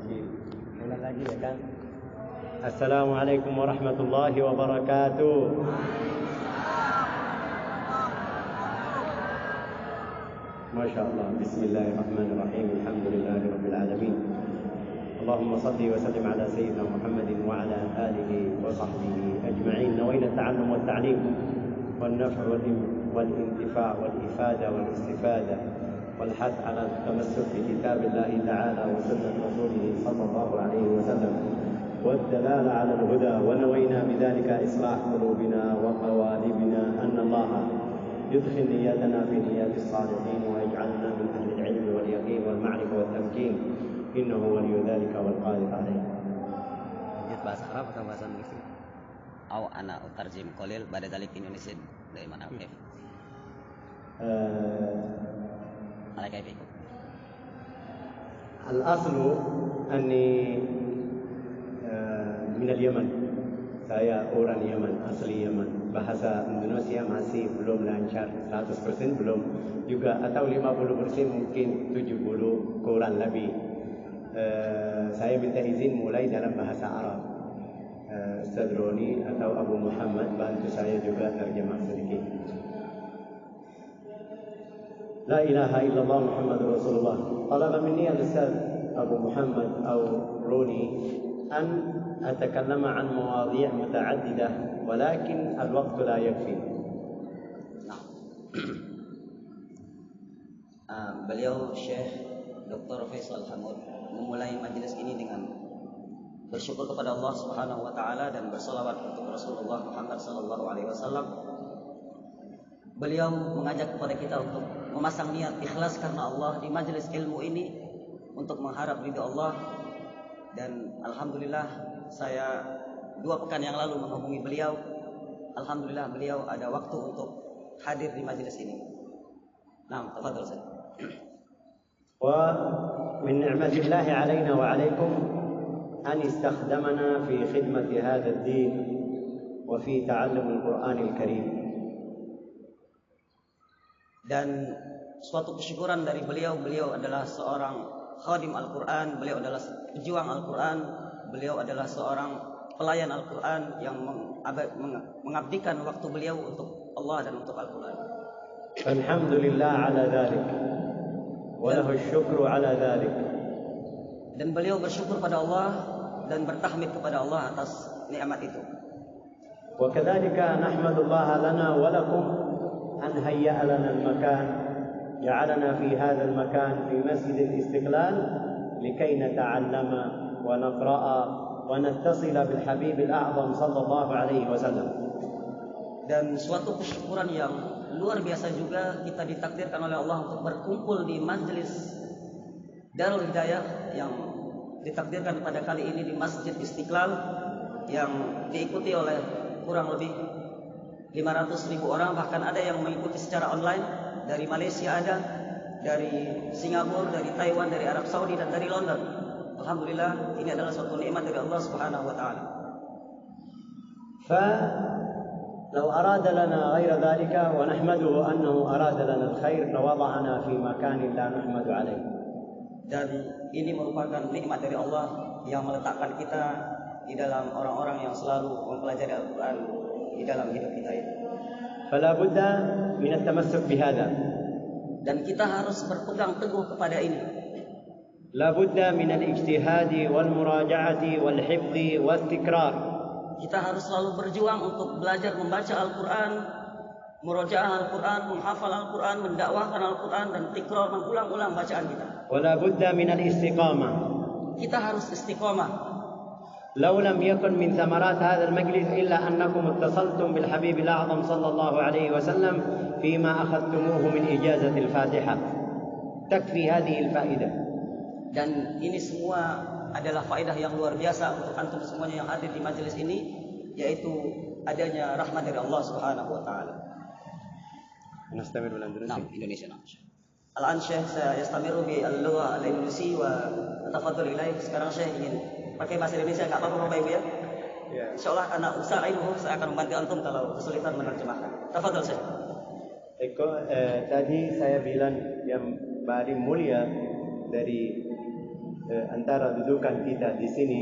Ulang lagi ya kan? Assalamualaikum warahmatullahi wabarakatuh. Masya Allah. Bismillahirrahmanirrahim. Alhamdulillahi rabbil alamin. Allahumma salli wa sallim ala sayyidina Muhammadin wa ala alihi wa sahbihi ajma'in. Nawayna at-ta'allum wa at-ta'lim wal-naf' wal-intifa' wal-ifada wal-istifada والحث على التمسك بكتاب الله تعالى وسنة رسوله صلى الله عليه وسلم والدلالة على الهدى ونوينا بذلك إصلاح قلوبنا وقوالبنا أن الله يدخل نياتنا في نيات الصالحين ويجعلنا من أهل العلم واليقين والمعرفة والتمكين إنه ولي ذلك والقادر عليه. bahasa Arab atau bahasa Inggris? أو أنا أترجم قليل بعد ذلك Indonesia dari mana? الأصل أني من اليمن. Saya orang Yaman, asli Yaman. Bahasa Indonesia masih belum lancar, 100% belum juga, atau 50% mungkin 70 kurang lebih. Saya minta izin mulai dalam bahasa Arab. Ustaz Roni atau Abu Muhammad bantu saya juga terjemah sedikit. لا إله إلا الله محمد رسول الله. طلب مني الأستاذ أبو محمد أو روني أن أتكلم عن مواضيع متعددة ولكن الوقت لا يكفي. Beliau Syekh Dr. Faisal Hamud memulai majelis ini dengan bersyukur kepada Allah Subhanahu wa taala dan bersalawat untuk Rasulullah Muhammad sallallahu alaihi wasallam. Beliau mengajak kepada kita untuk memasang niat ikhlas karena Allah di majelis ilmu ini untuk mengharap ridha Allah. Dan alhamdulillah saya 2 pekan yang lalu menghubungi beliau. Alhamdulillah beliau ada waktu untuk hadir di majelis ini. Nah, tafadhol Ustaz. Wa min ni'matillahi 'alaina wa 'alaikum an istakhdamana fi khidmati hadha ad-din wa fi ta'allum al-Qur'anil Karim. Dan suatu kesyukuran dari beliau adalah seorang khadim Al-Quran, beliau adalah pejuang Al-Quran, beliau adalah seorang pelayan Al-Quran yang mengabdikan waktu beliau untuk Allah dan untuk Al-Quran. Alhamdulillah ala dhalik wa lahu syukru ala dhalik. Dan beliau bersyukur pada Allah dan bertahmid kepada Allah atas nikmat itu. Wa kadzalika nahmadullah lana wa lakum أن هيأ لنا المكان جعلنا في هذا المكان في مسجد الاستقلال لكي نتعلم ونقرأ ونتصل بالحبيب الأعظم صلى الله عليه وسلم. Dan suatu kesyukuran yang luar biasa juga kita ditakdirkan oleh Allah untuk berkumpul di majelis Darul Hidayah yang ditakdirkan pada kali ini di Masjid Istiqlal yang diikuti oleh kurang lebih 500.000 orang, bahkan ada yang mengikuti secara online dari Malaysia, ada dari Singapura, dari Taiwan, dari Arab Saudi dan dari London. Alhamdulillah, ini adalah suatu nikmat dari Allah Subhanahu wa taala. فلو أراد لنا غير ذلك ونحمده أنه أراد لنا الخير لوضعنا في مكان لا نحمد عليه. Dan ini merupakan nikmat dari Allah yang meletakkan kita di dalam orang-orang yang selalu mempelajari Al-Quran di dalam hidup kita ini. فلا بد من التمسك بهذا. Dan kita harus berpegang teguh kepada ini. لا بد من الاجتهاد والمراجعة والحفظ والتكرار. Kita harus selalu berjuang untuk belajar membaca Al-Quran, murajaah Al-Quran, menghafal Al-Quran, mendakwahkan Al-Quran dan tikrar, mengulang-ulang bacaan kita. ولا بد من الاستقامة. Kita harus istiqamah. لو لم يكن من ثمرات هذا المجلس إلا أنكم اتصلتم بالحبيب الأعظم صلى الله عليه وسلم فيما أخذتموه من إجازة الفاتحة تكفي هذه الفائدة. Dan ini semua adalah faedah yang luar biasa untuk antum semuanya yang hadir di majelis ini, yaitu adanya rahmat dari Allah Subhanahu wa taala. نستمر بالإندونيسي. نعم إندونيسيا. نعم. الآن شيخ سيستمر باللغة الإندونيسية وأتفضل إليه. Sekarang Syekh ingin pakai bahasa Indonesia, enggak apa-apa Bapak Ibu ya? Ya. Insyaallah anak usahainu saya akan membantu antum kalau kesulitan menerjemahkan. Tafadhol Syekh. Tadi saya bilang yang paling mulia dari antara dudukan kita di sini,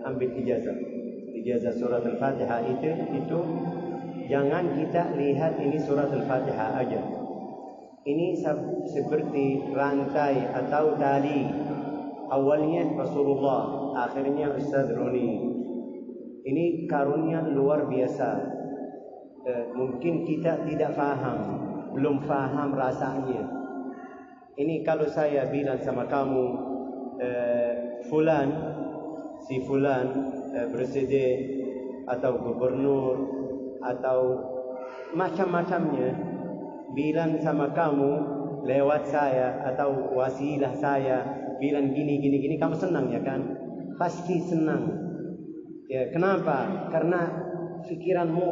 ambil ijazah surat Al-Fatihah itu jangan kita lihat ini surat Al-Fatihah aja. Ini seperti rantai atau tali. Awalnya Rasulullah, akhirnya Ustaz Roni. Ini karunia luar biasa. Mungkin kita tidak faham, belum faham rasanya. Ini kalau saya bilang sama kamu, si fulan presiden atau gubernur atau macam-macamnya bilang sama kamu lewat saya atau wasilah saya bilang gini, kamu senang ya kan? Pasti senang. Ya, kenapa? Karena pikiranmu,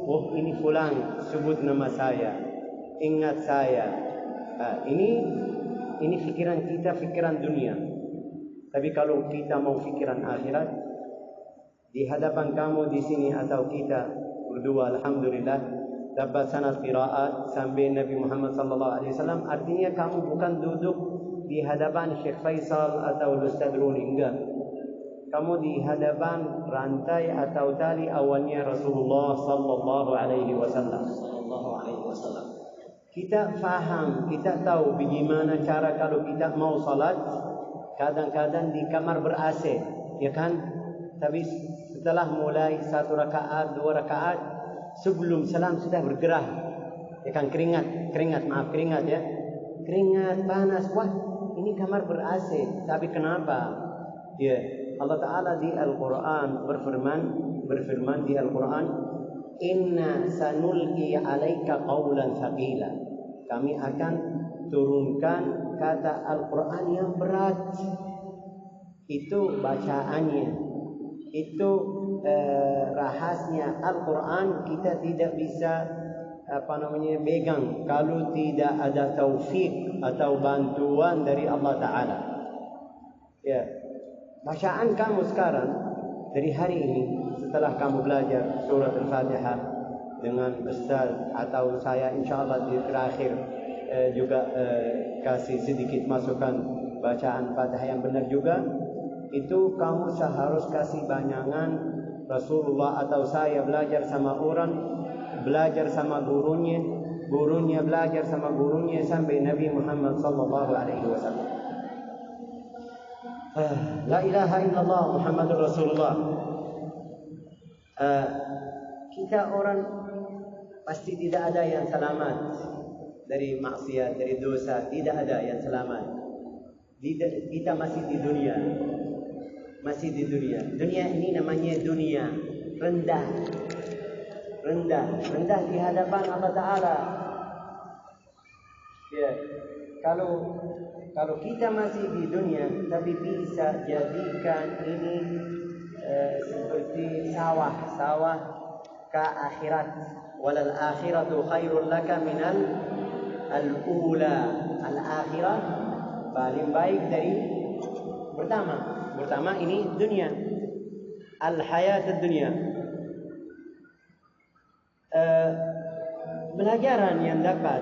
oh ini fulan sebut nama saya, ingat saya. Ini pikiran kita, pikiran dunia. Tapi kalau kita mau pikiran akhirat, di hadapan kamu di sini atau kita berdua, alhamdulillah dapat sanad qiraat sampai Nabi Muhammad sallallahu alaihi wasallam. Artinya kamu bukan duduk di hadapan Syekh Faisal atau Ustaz Runi, enggak. Kamu di hadapan rantai atau tali awalnya Rasulullah sallallahu alaihi wasallam. Kita faham, kita tahu bagaimana cara kalau kita mau salat. Kadang-kadang di kamar ber-AC, ya kan? Tapi setelah mulai 1 rakaat, 2 rakaat, sebelum salam sudah bergerah. Ya kan, keringat ya. Keringat panas. Wah, ini kamar ber-AC. Tapi kenapa? Ya, Allah Ta'ala di Al-Quran berfirman di Al-Quran, Inna sanulqi alaika qawlan thaqila. Kami akan turunkan kata Al-Quran yang berat. Itu bacaannya, itu rahasnya Al-Quran. Kita tidak bisa pegang kalau tidak ada taufik atau bantuan dari Allah Ta'ala. Ya, bacaan kamu sekarang dari hari ini, setelah kamu belajar surat Al-Fatihah dengan Ustaz atau saya, insyaAllah di terakhir juga kasih sedikit masukan bacaan Fatihah yang benar juga. Itu kamu seharus kasih banyangan Rasulullah atau saya belajar sama orang, belajar sama gurunya, gurunya belajar sama gurunya sampai Nabi Muhammad sallallahu alaihi wasallam. La ilaha illallah Muhammadur Rasulullah. Kita orang pasti tidak ada yang selamat dari maksiat, dari dosa. Tidak ada yang selamat. Kita masih di dunia. Dunia ini namanya dunia rendah di hadapan Allah Ta'ala. Ya, kalau kita masih di dunia, tapi bisa jadikan ini seperti sawah ke akhirat. Walal akhiratu khairul laka minal al-ula. Al-akhirat paling baik dari pertama ini dunia. Al-hayat dunia. Pelajaran yang dapat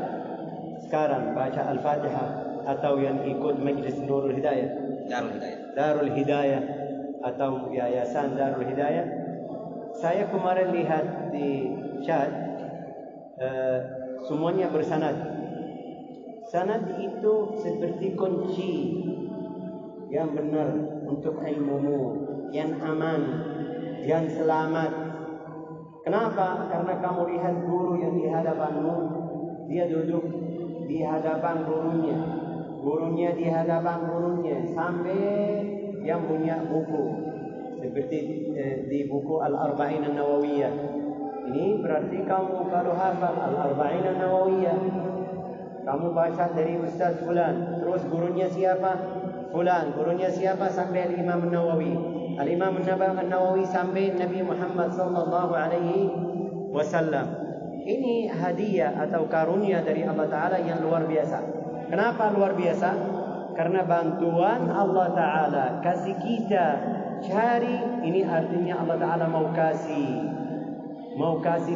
sekarang baca Al-Fatihah atau yang ikut Majlis Nurul Hidayah, Darul Hidayah atau Yayasan Darul Hidayah. Saya kemarin lihat di chat, semuanya bersanad. Sanad itu seperti kunci yang benar untuk ilmumu, yang aman, yang selamat. Kenapa? Karena kamu lihat guru yang di hadapanmu, dia duduk di hadapan gurunya, gurunya di hadapan gurunya, sampai yang punya buku seperti di buku Al-Arba'in An-Nawawiyah. Ini berarti kamu kalau hafal Al-Arba'in An-Nawawiyah, kamu baca dari Ustaz Fulan, terus gurunya siapa? Fulan, gurunya siapa? Sampai Al-Imam An-Nawawi. Al-Imam An-Nawawi sampai Nabi Muhammad sallallahu alaihi wasallam. Ini hadiah atau karunia dari Allah Ta'ala yang luar biasa. Kenapa luar biasa? Karena bantuan Allah Ta'ala kasih kita cari. Ini artinya Allah Ta'ala mau kasih,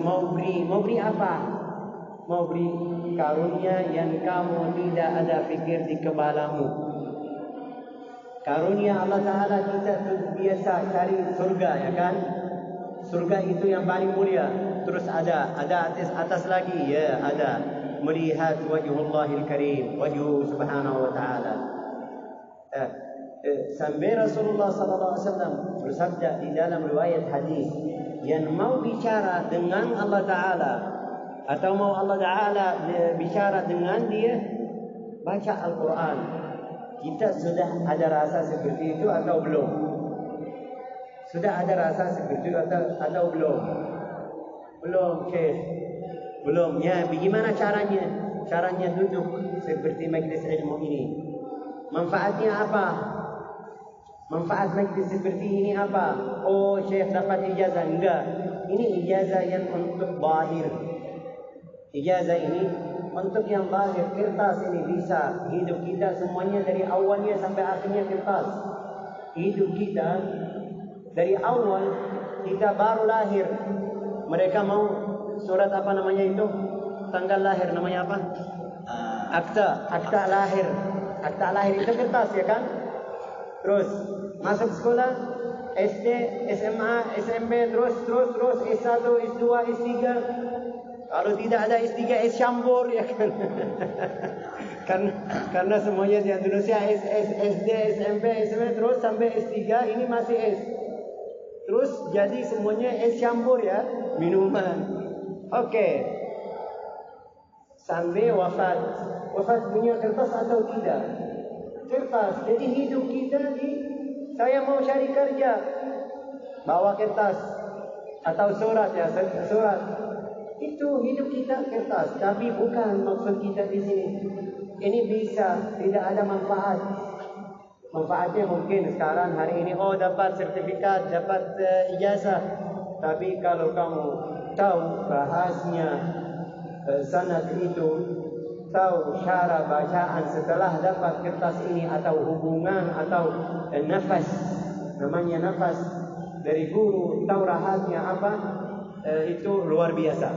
mau beri apa? mau beri karunia yang kamu tidak ada fikir di kepalamu. Karunia Allah Ta'ala kita biasa cari surga, ya kan? Surga itu yang paling mulia. Terus ada atas lagi, ya ada melihat wajhullahil karim, wajhu subhanahu wa ta'ala. Sampai Rasulullah SAW bersabda di dalam riwayat hadis, yang mau bicara dengan Allah Ta'ala atau mau Allah Ta'ala bicara dengan dia, baca Al-Quran. Kita sudah ada rasa seperti itu atau belum? Sudah ada rasa seperti itu atau belum? Belum, Syekh. Belum. Ya, bagaimana caranya? Caranya duduk seperti majlis ilmu ini. Manfaatnya apa? Manfaat majlis seperti ini apa? Oh, Syekh dapat ijazah. Enggak. Ini ijazah yang untuk zahir. Ijazah ini untuk yang zahir. Kertas ini bisa. Hidup kita semuanya dari awalnya sampai akhirnya kertas. Hidup kita dari awal kita baru lahir. Mereka mau surat apa namanya itu? Tanggal lahir namanya apa? Akta lahir. Akta lahir itu kertas, ya kan? Terus masuk sekolah SD, SMA, SMP, terus S1, S2, S3. Kalau tidak ada S3, S campur, ya kan? Karena semuanya di Indonesia SD, SMP, SMP, terus sampai S3 ini masih S. Terus jadi semuanya es campur, ya, minuman. Oke. Sampai wafat. Wafat punya kertas atau tidak? Kertas. Jadi hidup kita saya mau cari kerja, bawa kertas atau surat, ya, surat. Itu hidup kita kertas, tapi bukan maksud kita di sini. Ini bisa tidak ada manfaat. Manfaatnya mungkin sekarang hari ini dapat sertifikat, dapat ijazah. Tapi kalau kamu tahu rahasnya sanad itu, tahu cara bacaan setelah dapat kertas ini, atau hubungan atau nafas, namanya nafas dari guru, tahu rahasnya apa, itu luar biasa.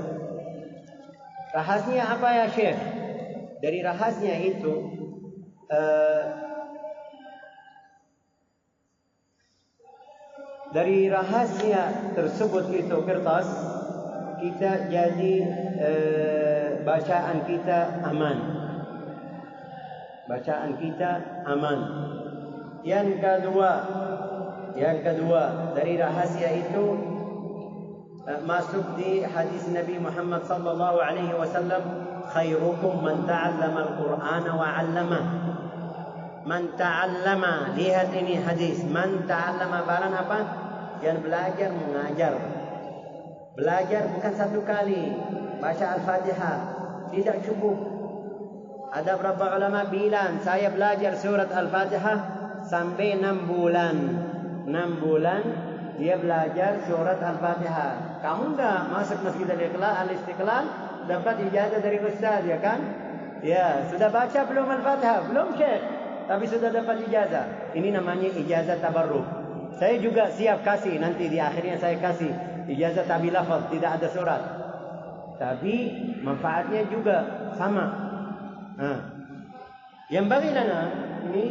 Rahasnya apa, ya Syekh? Dari rahasnya itu dari rahasia tersebut itu kertas, kita jadi bacaan kita aman. Bacaan kita aman. Yang kedua dari rahasia itu masuk di hadis Nabi Muhammad sallallahu alaihi wasallam, khairukum man ta'allama al-Qur'ana wa 'allamah. Man ta'allama, lihat ini hadis, man ta'allama, barang apa? Yang belajar mengajar. Belajar bukan satu kali baca Al-Fatihah, tidak cukup. Ada beberapa ulama bilang, saya belajar surat Al-Fatihah sampai 6 bulan. 6 bulan dia belajar surat Al-Fatihah. Kamu enggak masuk Masjid Al-Istiqlal dapat ijazah dari ustaz, ya kan? Ya, sudah baca belum Al-Fatihah? Belum, Syekh. Tapi sudah dapat ijazah. Ini namanya ijazah tabarruk. Saya juga siap kasih, nanti di akhirnya saya kasih ijazah tabi lafaz, tidak ada surat. Tapi manfaatnya juga sama. Yang bagi lana ini